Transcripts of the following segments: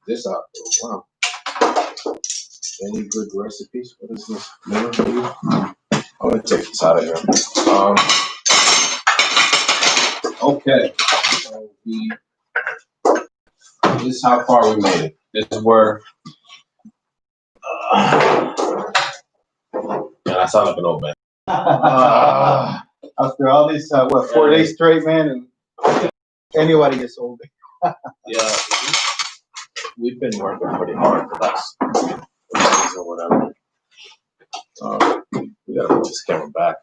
this out. Wow. Any good recipes? What is this? I'm gonna take this out of here. Okay. So this is how far we made it. This is where. Man, I sound like an old man. After all these, 4 days straight, man, and anybody gets old. Yeah, we've been working pretty hard for last days or whatever. We gotta put this camera back.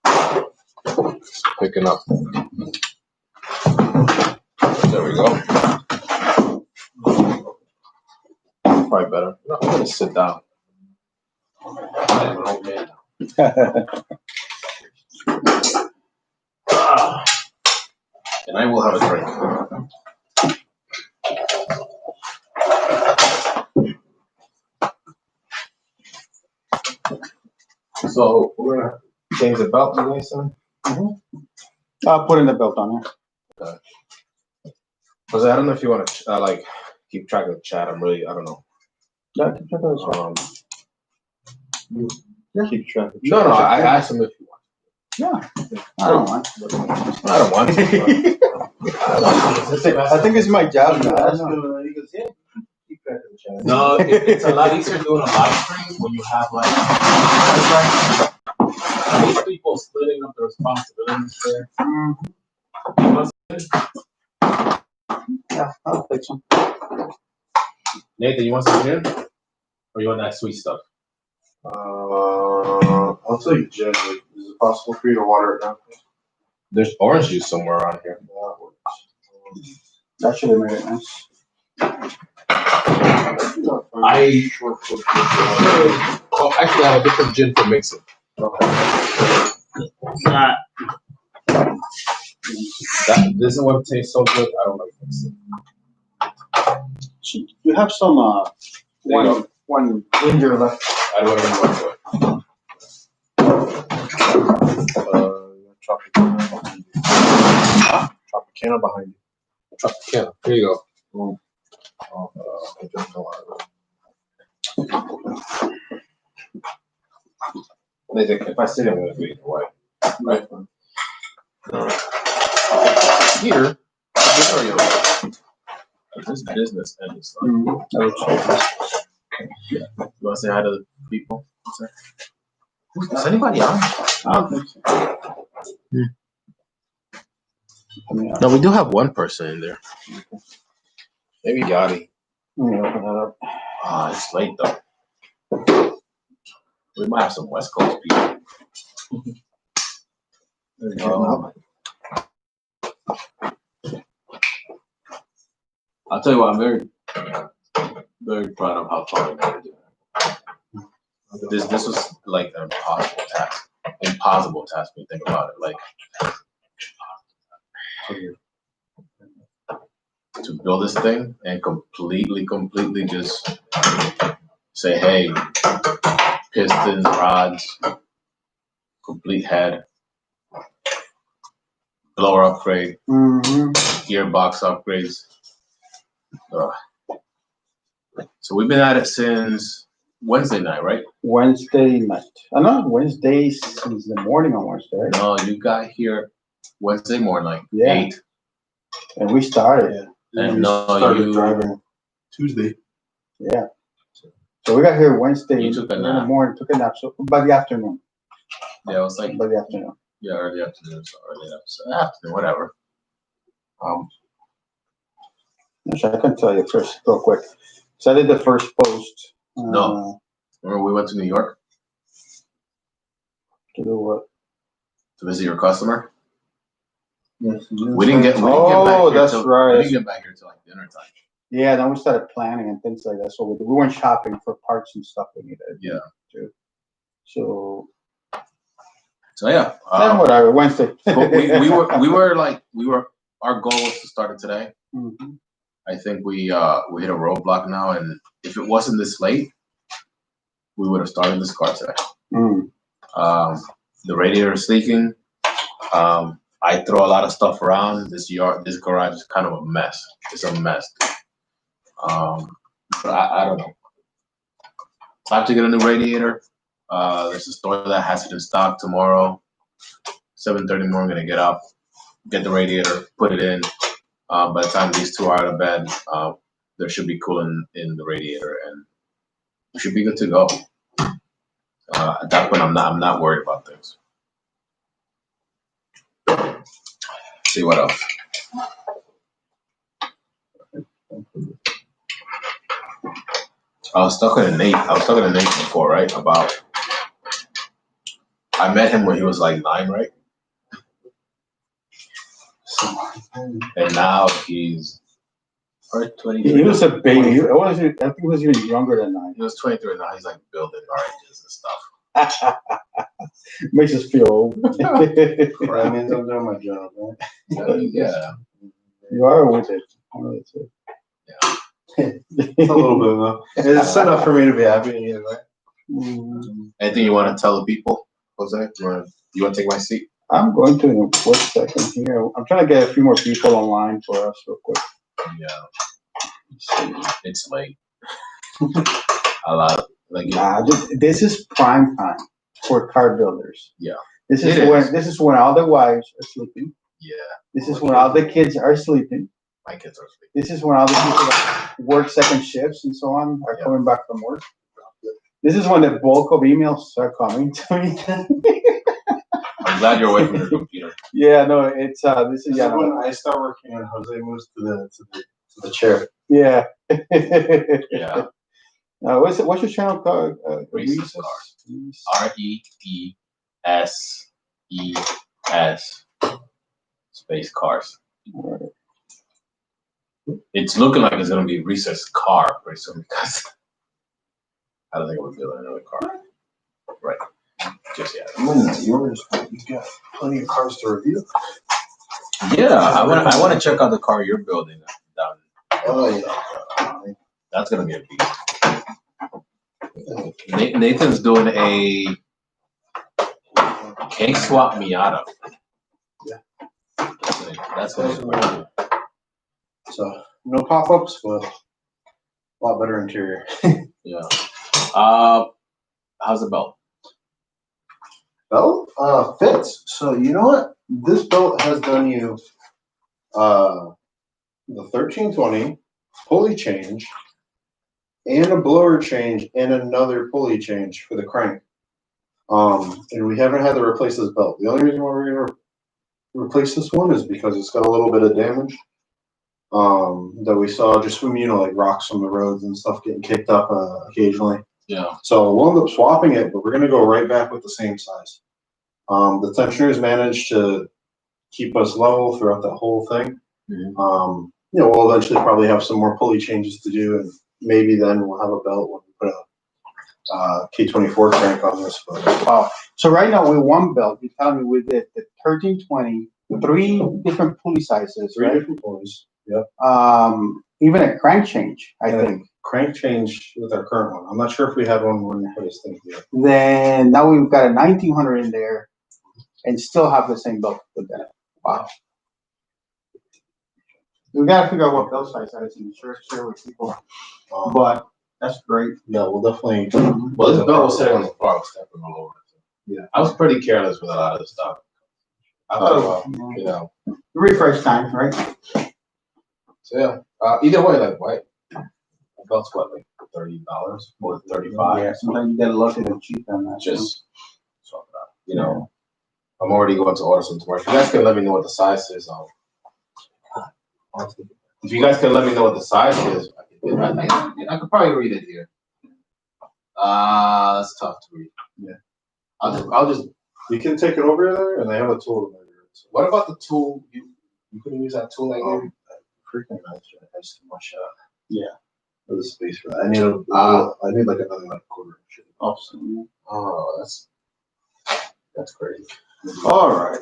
It's picking up. There we go. Probably better. No, I'm gonna sit down. I'm an old man now. And I will have a drink. So we're gonna change the belt today, son? Mm-hmm. I'll put in the belt on there. Okay. Because I don't know if you want to like keep track of the chat. I don't know. Yeah, keep track of the chat. Keep track of the chat. No, I asked him if you want. Yeah, I don't want. I don't want to. I think it's my job now. I don't know. No, it's a lot easier doing a live stream when you have like these people splitting up the responsibilities there. Yeah, I'll take some. Nathan, you want some gin? Or you want that sweet stuff? I'll take gin. Is it possible for you to water it down? There's orange juice somewhere around here. That should have made it nice. Actually, I have a different gin for mixing. This is what tastes so good. I don't like mixing. You have some one ginger left. I don't even want to. Tropicana behind you. Tropicana. Here you go. If I sit, I'm going to be away. Right. Here, this business end is like. You want to say hi to the people? Is anybody on? I don't think so. No, we do have one person in there. Maybe Yachty. Let me open that up. It's late though. We might have some West Coast people. I'll tell you what, I'm very proud of how far we made it. This was like an impossible task. Impossible task when you think about it. Like to build this thing and completely just say, hey, pistons, rods, complete head, blower upgrade, gearbox upgrades. So we've been at it since Wednesday night, right? Wednesday night. I know Wednesdays is the morning on Wednesday. Right? No, you got here Wednesday morning, like 8. And we started. And started driving Tuesday. Yeah. So we got here Wednesday You took a in nap. the morning, took a nap. So by the afternoon. Yeah, it was like By the afternoon. Yeah, early afternoon. So afternoon, whatever. So I can tell you first, real quick. So I did the first post. No. Remember we went to New York To do what? to visit your customer? Yes. We didn't get back here that's right. We didn't get back here till like dinner time. Yeah, then we started planning and things like that. So we went shopping for parts and stuff we needed. Yeah. Too. So yeah. then whatever. Wednesday. But our goal was to start it today. Mm-hmm. I think we hit a roadblock now, and if it wasn't this late, we would have started this car today. The radiator is leaking. I throw a lot of stuff around. This garage is kind of a mess. It's a mess. But I don't know. Time to get a new radiator. There's a store that has it in stock tomorrow. 7:30 in the morning, I'm gonna get up, get the radiator, put it in. By the time these two are out of bed, there should be coolant in the radiator, and we should be good to go. At that point, I'm not worried about things. See what else. I was talking to Nate before, right? About I met him when he was like 9, right? And now he's 23. He was a baby. I think he was even younger than 9. He was 23, and now he's like building oranges and stuff. Makes us feel old. That means I'm doing my job, right? Yeah. You are with it. It's a little bit though. It's enough for me to be happy either way. Anything you want to tell the people, Jose? You want to take my seat? I'm going to in a quick second here. I'm trying to get a few more people online for us real quick. Yeah. It's late. A lot. This is prime time for car builders. Yeah. This is when all the wives are sleeping. Yeah. This is when all the kids are sleeping. My kids are sleeping. This is when all the people that work second shifts and so on are coming back from work. This is when the bulk of emails start coming to me. I'm glad you're away from your computer. Yeah, no, it's this is when I start working and Jose moves to the chair. Yeah. Yeah. What's your channel called? Reese's Cars. REESES space cars. Right. It's looking like it's gonna be Reese's car pretty soon because I don't think we're building another car. Right. Just yet. You got plenty of cars to review. Yeah, I want to check out the car you're building down. Oh yeah. That's gonna be a beast. Nathan's doing a cake swap Miata. Yeah. That's gonna be pretty cool. So no pop-ups, but a lot better interior. Yeah. How's the belt? Belt fits. So you know what? This belt has done you the 1320 pulley change and a blower change and another pulley change for the crank. And we haven't had to replace this belt. The only reason why we're gonna replace this one is because it's got a little bit of damage that we saw just from like rocks from the roads and stuff getting kicked up occasionally. Yeah. So we'll end up swapping it, but we're gonna go right back with the same size. The tensioners managed to keep us level throughout that whole thing. Mm-hmm. We'll eventually probably have some more pulley changes to do, and maybe then we'll have a belt when we put a K24 crank on this. But Wow. So right now with one belt, you're telling me we did the 1320, 3 different pulley sizes, three right? different pulleys. Yep. Even a crank change, I And think. crank change with our current one. I'm not sure if we had one when we put this thing here. Then now we've got a 1900 in there, and still have the same belt with that. Wow. We gotta figure out what belt size that is and share with people. But that's great. Yeah, we'll definitely. Well, this belt was sitting on the floor. I was stepping all over it. Yeah. I was pretty careless with a lot of the stuff. I thought, you know. Refresh time, right? So yeah. Either way, like white. Belt's what, like $30 or $35? Yeah, sometimes you gotta look at it cheap on that. Just swap it out. You know, I'm already going to order some tomorrow. If you guys can let me know what the size is, if you guys can let me know what the size is, I could probably read it here. It's tough to read. Yeah. I'll just. You can take it over there, and they have a tool to measure it. So What about the tool? You couldn't use that tool like that? freaking nice. That's too much. Yeah. For the space for that. I need like another quarter. Awesome. Oh, that's crazy. All right.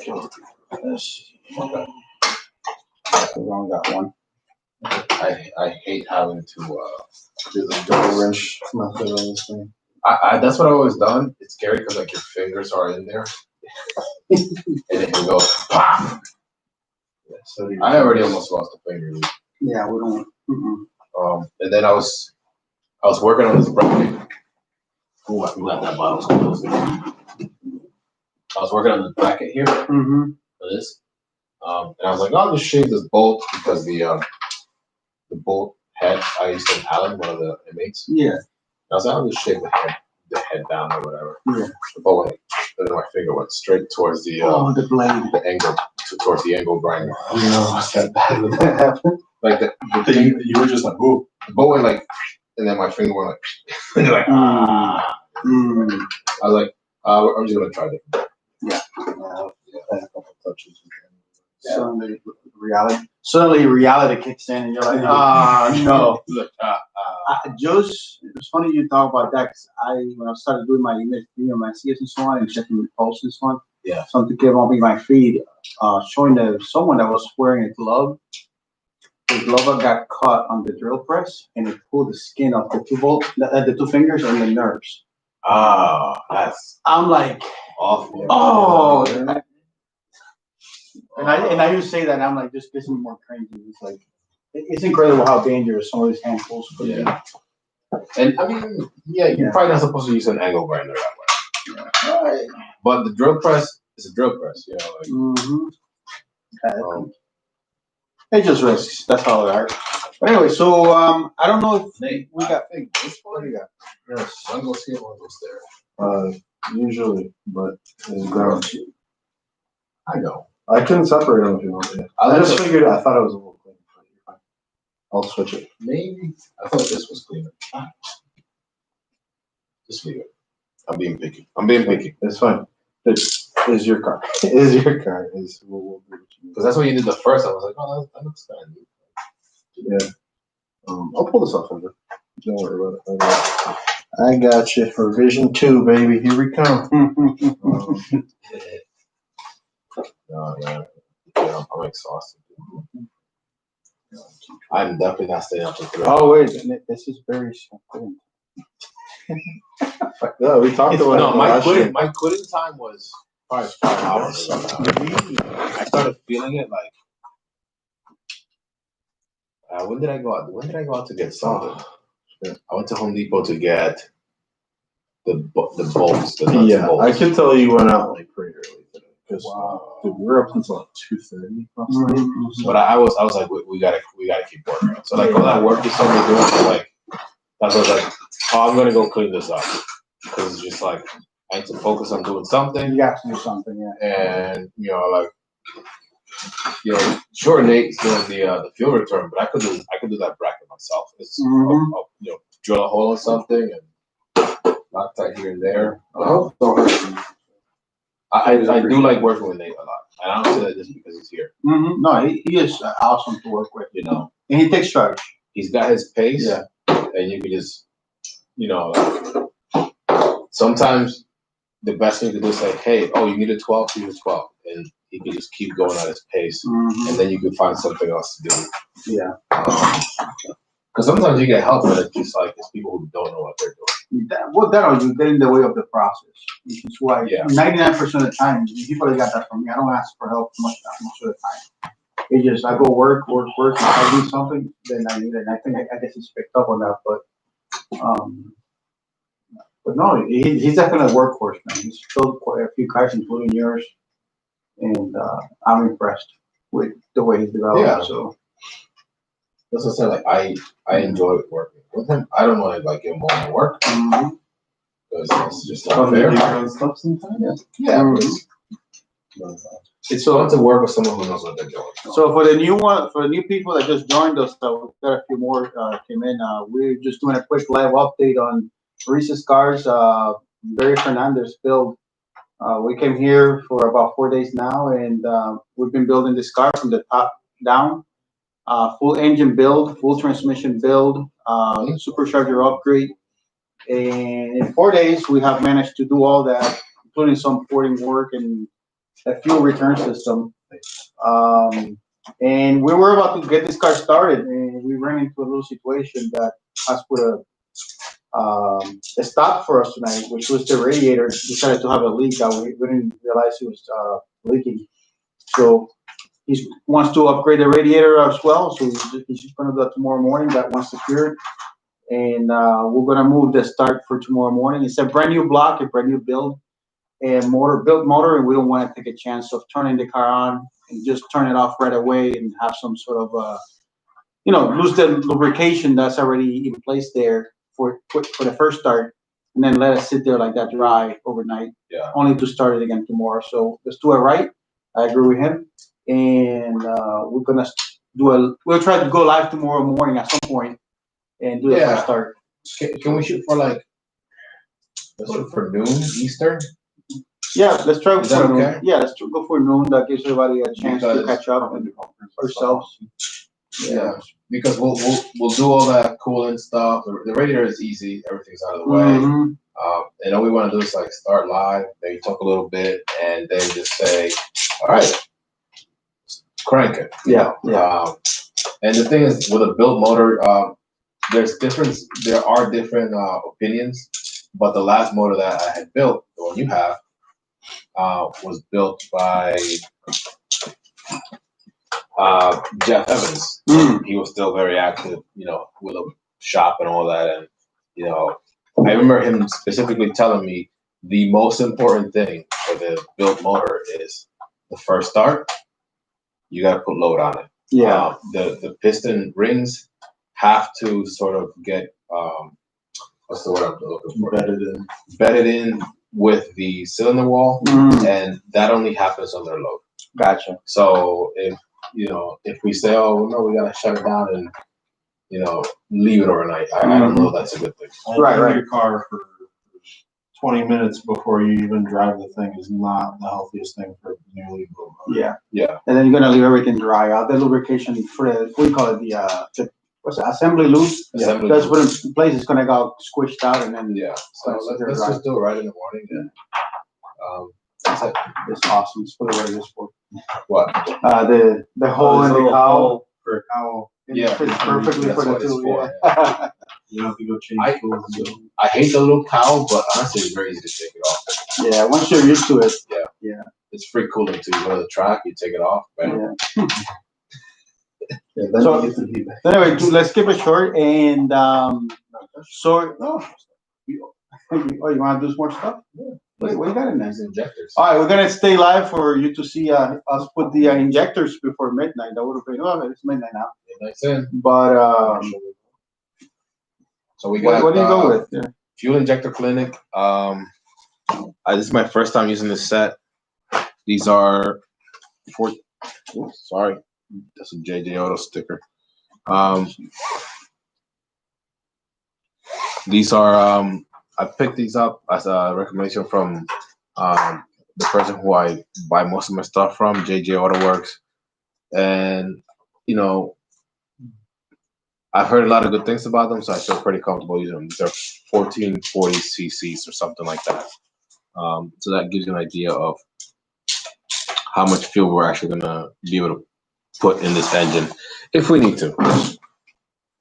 Okay. We only got one. I hate having to Do the double wrench method on this thing. I that's what I've always done. It's scary because like your fingers are in there, and it can go pop. Yeah, so do I already almost lost a finger. Yeah, we don't. And then I was working on this bracket. Ooh, I forgot that bottle. I was working on the bracket here Mm-hmm. for this. And I was like, I'll just shave this bolt because the bolt head, I used to Alan, one of the inmates. Yeah. I was like, I'll just shave the head down or whatever. Yeah. But and then my finger went straight towards the the blade. the angle, towards the angle grinder. You know, what's that bad when that happened? Like the thing, you were just like, ooh. The bolt went like, and then my finger went like, and you're like, ah. Mm. I was like, I'm just gonna try it. Yeah. A couple touches. Suddenly reality kicks in and you're like, no. Look, Just, it's funny you talk about that because when I started doing my image, my CS and so on, and checking the posts and so on, yeah. something came up in my feed showing someone that was wearing a glove. The glove got caught on the drill press and it pulled the skin off the the two fingers and the nerves. That's I'm like, awful. oh. And I just say that and I'm like, just gets me more crazy. It's like, it's incredible how dangerous some of these hand tools could be. And I mean, you're probably not supposed to use an angle grinder that way. Right. But the drill press is a drill press, you know. Like, It just risks. That's how they are. But anyway, so I don't know if we got big. What do you got? Yes. One goes here, one goes there. Usually, but it's ground. I know. I can separate them if you want. Yeah. I just figured. I thought it was a little clean. I'll switch it. Maybe. I thought this was cleaner. Just leave it. I'm being picky. It's fine. It's your car. It's your car. Because that's what you did the first time. I was like, oh, that looks kind of Yeah. I'll pull this off of it. Don't worry about it. I got you for Vision 2, baby. Here we come. I'm exhausted. I'm definitely not staying up to 3. Oh wait, this is very simple. Yeah, we talked about No, it. my quitting time was probably 5 hours. I started feeling it like. When did I go out? When did I go out to get something? I went to Home Depot to get the bolts. The nuts and bolts. I can tell you went out like pretty early today. Because dude, we were up until like 2:30 last night. But I was like, we gotta keep working. So like all that work is somebody doing. So like that's what I was like. Oh, I'm gonna go clean this up because it's just like I need to focus on doing something. You have to do something, yeah. And sure, Nate's doing the field return, but I could do that bracket myself. It's drill a hole in something and knock that here and there. I do like working with Nate a lot. And I don't say that just because he's here. Mm-hmm. No, he is awesome to work with, and he takes charge. He's got his pace, and you can just, sometimes the best thing to do is say, hey, you need a 12, use a 12. And he can just keep going at his pace, and then you can find something else to do. Yeah. Because sometimes you get help, but it's just like it's people who don't know what they're doing. You get in the way of the process. Which is why 99% of the time, people got that from me. I don't ask for help much of the time. It just I go work. If I do something, then I need it. And I think I guess he's picked up on that, but no, he's definitely a workhorse, man. He's filled quite a few cars, including yours, and I'm impressed with the way he's developed. Yeah. So that's what I said. Like I enjoy working with him. I don't want to give him all my work because it's just not fair. Yeah. It's fun to work with someone who knows what they're doing. So for the new people that just joined us, we've got a few more came in. We're just doing a quick live update on Reese's Cars. Barry Fernandez build. We came here for about 4 days now, and we've been building this car from the top down. Full engine build, full transmission build, supercharger upgrade. And in 4 days, we have managed to do all that, including some porting work and a fuel return system. And we were about to get this car started, and we ran into a little situation that has put a stop for us tonight, which was the radiator decided to have a leak that we didn't realize it was leaking. So he wants to upgrade the radiator as well, so he's just gonna do that tomorrow morning. That one's secured. And we're gonna move the start for tomorrow morning. It's a brand new block, a brand new build, and built motor, and we don't want to take a chance of turning the car on and just turn it off right away and have some sort of lose the lubrication that's already in place there for the first start, and then let it sit there like that dry overnight. Yeah. Only to start it again tomorrow. So let's do it right. I agree with him, and we're gonna we'll try to go live tomorrow morning at some point and do the first start. Can we shoot for let's shoot for noon Eastern? Yeah, let's try Is that for noon. okay? Yeah, let's go for noon. That gives everybody a chance to catch up and ourselves. Yeah, because we'll do all that cooling stuff. The radiator is easy. Everything's out of the way. Mm-hmm. And all we want to do is start live, maybe talk a little bit, and then just say, all right, crank it. Yeah. And the thing is, with a built motor, there are different opinions, but the last motor that I had built, the one you have, was built by Jeff Evans. He was still very active, with a shop and all that. And, I remember him specifically telling me the most important thing for the built motor is the first start. You got to put load on it. Yeah. The piston rings have to sort of get, what's the word I'm looking for? Bedded in with the cylinder wall, and that only happens under load. Gotcha. So if we say, oh no, we gotta shut it down and leave it overnight, I don't know if that's a good thing. Right. Your car for 20 minutes before you even drive the thing is not the healthiest thing for nearly built motor. Yeah. And then you're gonna leave everything dry out. The lubrication for we call it the what's it, assembly lube. Assembly That's lube. what in place is gonna go squished out and then So let's just do it right in the morning. And that's it. it's awesome. It's for the way this for. What? The hole in the cowl. For a cowl. It fits perfectly That's for the what it's tool. for, Yeah. You don't have to go change tools. So. I hate the little cowl, but honestly, it's very easy to take it off. Yeah, once you're used to it. It's free cooling too. You go to the track, you take it off. Bam. Then So- you get to be back. Anyway, let's keep it short and so. Oh, you want to do some more stuff? What do you got in there? These injectors. All right, we're gonna stay live for you to see us put the injectors before midnight. That would have been it's midnight now. Nice in. But So we got. what do you go with? Yeah. Fuel injector clinic. This is my first time using this set. These are sorry, that's a JJ Auto sticker. These are I picked these up as a recommendation from the person who I buy most of my stuff from, JJ Auto Works, and I've heard a lot of good things about them, so I feel pretty comfortable using them. They're 1440 cc's or something like that. So that gives you an idea of how much fuel we're actually gonna be able to put in this engine if we need to.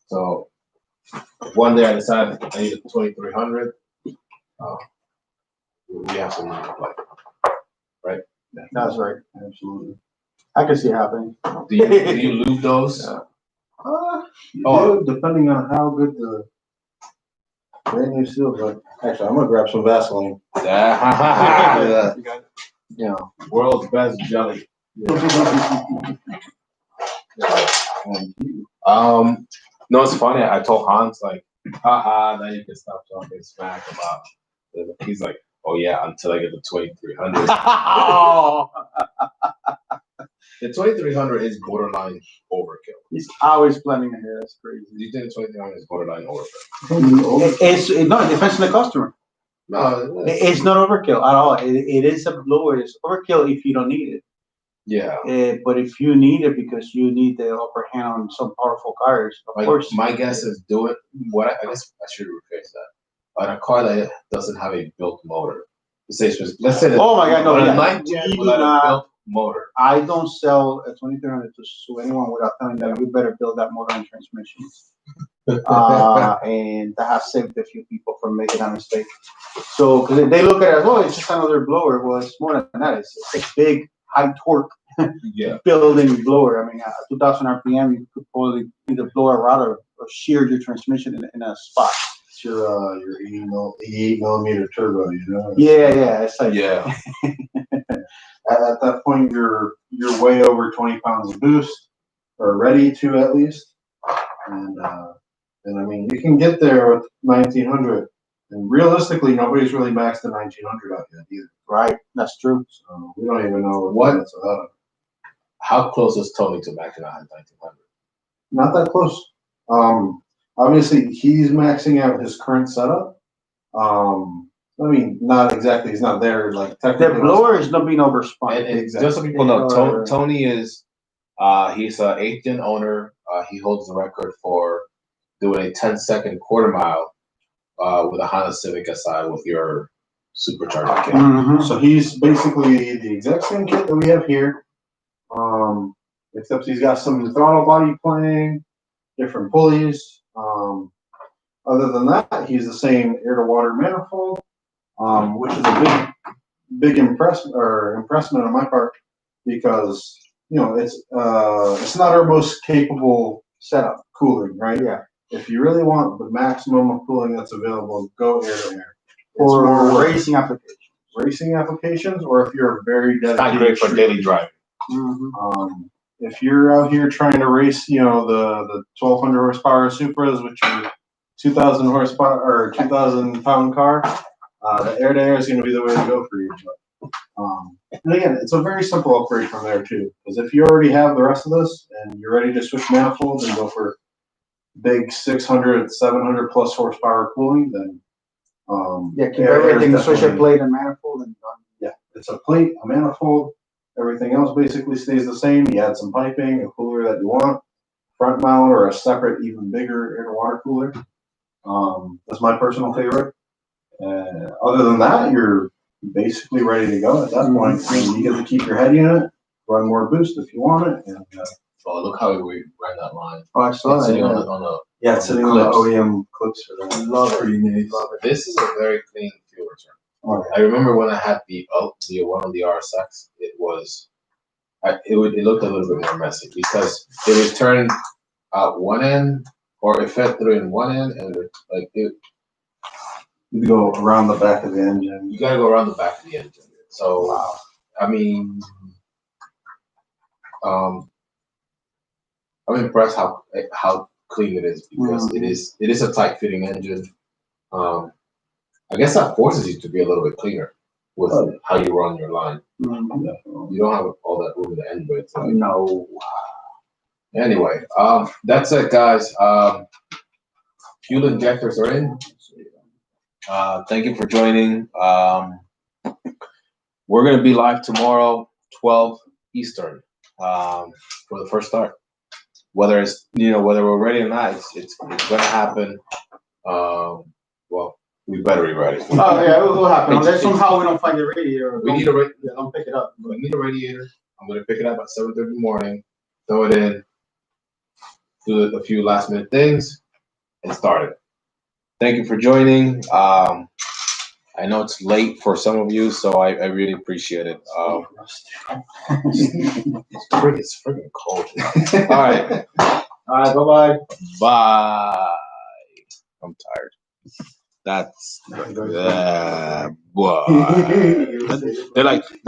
So one day I decided I need a 2300. We have some right? That's right. Absolutely. I can see it happening. Do you lube those? Depending on how good the brand new seals are. Actually, I'm gonna grab some Vaseline. Yeah. World's best jelly. No, it's funny. I told Hans haha, now you can stop talking smack about. He's like, oh yeah, until I get the 2300. The 2300 is borderline overkill. He's always planning ahead. That's crazy. Do you think the 2300 is borderline overkill? No, it depends on the customer. No, It's not overkill at all. It is a blower. It's overkill if you don't need it. yeah. But if you need it because you need the upper hand on some powerful cars, of course. My guess is do it. I guess I should rephrase that. On a car that doesn't have a built motor, let's say that. Oh my God, no, on a yeah. 910 without a built motor. I don't sell a 2300 to anyone without telling them you better build that motor and transmission. And that has saved a few people from making that mistake. So, because they look at it as, oh, it's just another blower. Well, it's more than that. It's a big, high torque Yeah. building blower. I mean, at 2,000 RPM, you could probably either blow a rod or shear your transmission in a spot. It's your 88 millimeter turbo, you know? Yeah, it's like Yeah. At that point, you're way over 20 pounds of boost, or ready to at least. And I mean, you can get there with 1900. And realistically, nobody's really maxed the 1900 out yet either. right. That's true. So we don't even know What? that's without it. How close is Tony to maxing out his 1900? Not that close. Obviously, he's maxing out his current setup. I mean, not exactly. He's not there like The technically. blower is not being overspun. And just so people know, Tony is he's an 8th gen owner. He holds the record for doing a 10-second quarter mile with a Honda Civic Si with your supercharger kit. Mhm. So he's basically the exact same kit that we have here, except he's got some throttle body playing, different pulleys. Other than that, he's the same air-to-water manifold, which is a big impressment on my part because it's not our most capable setup cooling, right? Yeah. If you really want the maximum of cooling that's available, go air to air. It's For more work. racing Applications, or if you're very It's dedicated. not great for street- daily driving. If you're out here trying to race, the 1200 horsepower Supras, which are 2,000 horsepower or 2,000 pound car, the air to air is going to be the way to go for you. But, and again, it's a very simple upgrade from there too, because if you already have the rest of this and you're ready to switch manifolds and go for big 600, 700 plus horsepower cooling, then keep air is everything, switch a definitely- plate and manifold and done. Yeah, it's a plate, a manifold. Everything else basically stays the same. You add some piping, a cooler that you want, front mount, or a separate, even bigger air-to-water cooler. That's my personal favorite. Other than that, you're basically ready to go at that point. And you get to keep your head unit, run more boost if you want it. And, Oh, look how we ran that line. Oh, I saw It's that. sitting Yeah. on the yeah, it's sitting on the clips. OEM clips for that. Love it. Pretty nice. This is a very clean fuel return. Oh, I remember when I had the one on the RSX, it looked a little bit more messy because it returned out one end, or it fed through in one end, and You go around the back of the engine. you gotta go around the back of the engine. So I mean, I'm impressed how clean it is because it is a tight fitting engine. I guess that forces you to be a little bit cleaner with how you run your line. You don't have all that room in the end, but No. anyway, that's it, guys. Fuel injectors are in. Thank you for joining. We're gonna be live tomorrow, 12 Eastern, for the first start. Whether we're ready or not, it's gonna happen. Well, we better be ready. Oh yeah, it will happen. Unless somehow we don't find the radiator. We need a don't pick it up. We need a radiator. I'm gonna pick it up at 7:30 in the morning, throw it in, do a few last minute things, and start it. Thank you for joining. I know it's late for some of you, so I really appreciate it. It's freaking cold. All right. All right, bye-bye. Bye. I'm tired. That's boy. They're like